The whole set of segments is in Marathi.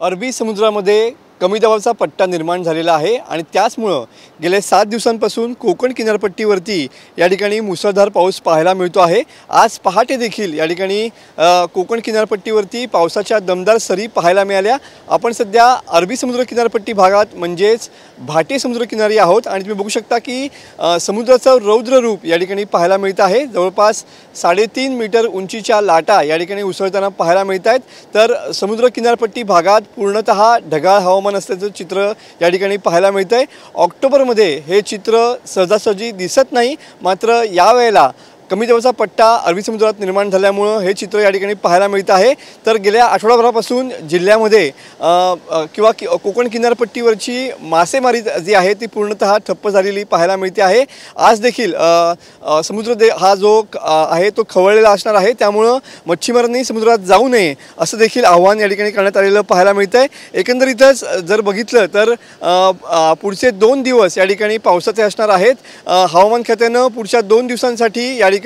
अरबी समुद्रामध्ये कमी दाबाचा पट्टा निर्माण झालेला आहे आणि त्याचमुळे गेल्या 7 दिवसांपासून कोकण किनारपट्टीवरती या ठिकाणी मुसळधार पाऊस पाहायला मिळतो आहे। आज पहाटे देखील या ठिकाणी कोकण किनारपट्टीवरती पावसाच्या दमदार सरी पाहायला मिळाल्या। आपण सध्या अरबी समुद्र किनारपट्टी भागात म्हणजेच भाटे समुद्र किनारी आहोत आणि तुम्ही बघू शकता की समुद्राचं रौद्र रूप या ठिकाणी पाहायला मिळत आहे। जवळपास 3.5 मीटर उंचीच्या लाटा या ठिकाणी उसळताना पाहायला मिळत आहेत। तर समुद्र किनारपट्टी भागात पूर्णतः ढगाळ हवामान असल्याचं चित्र या ठिकाणी पाहायला मिळतंय। ऑक्टोबरमध्ये हे चित्र सहजासहजी दिसत नाही, मात्र यावेळेला कमी दाबाचा पट्टा अरबी समुद्रात निर्माण झाल्यामुळे हे चित्र या ठिकाणी पाहायला मिळत आहे। तर गेल्या आठवडाभरापासून जिल्ह्यामध्ये किंवा कोकण किनारपट्टीवरची मासेमारी जी आहे ती पूर्णतः ठप्प झालेली पाहायला मिळते आहे। आज देखील समुद्र हा जो आहे तो खवळलेला असणार आहे, त्यामुळे मच्छीमारांनी समुद्रात जाऊ नये असं देखील आव्हान या ठिकाणी करण्यात आलेलं पाहायला मिळतंय। एकंदरीतच जर बघितलं तर पुढचे 2 दिवस या ठिकाणी पावसाचे असणार आहेत। हवामान खात्यानं पुढच्या 2 दिवसांसाठी या ठिकाणी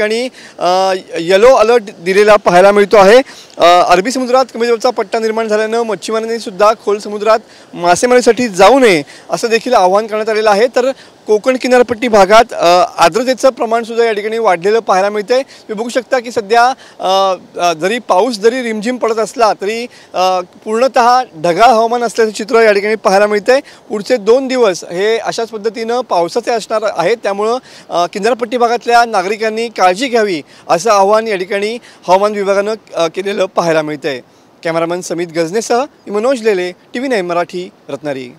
येलो अलर्ट दिलेला पाहायला मिळतो आहे। अरबी समुद्रात कमी दाबाचा पट्टा निर्माण झाल्यानं मच्छीमारांनी सुद्धा खोल समुद्रात मासेमारीसाठी जाऊ नये असं देखील आवाहन करण्यात आलेलं आहे। तर कोकण किनारपट्टी भागात आर्द्रतेचं प्रमाण सुद्धा या ठिकाणी वाढलेलं पाहायला मिळतंय। तुम्ही बघू शकता की सध्या जरी पाऊस रिमझिम पडत असला तरी पूर्णतः ढगाळ हवामान असल्याचं चित्र या ठिकाणी पाहायला मिळतंय। पुढचे 2 दिवस हे अशाच पद्धतीनं पावसाचे असणार आहेत, त्यामुळं किनारपट्टी भागातल्या नागरिकांनी काळजी घ्यावी असं आवाहन या ठिकाणी हवामान विभागानं केलेलं पाहायला मिळतंय। कॅमेरामन समित गजनेसह मनोज लेले, TV9 मराठी, रत्नागिरी।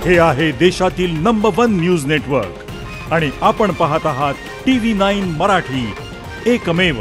हे आहे देशातील नंबर 1 न्यूज नेटवर्क आणि आपण पाहत आहात TV9 मराठी, एकमेव।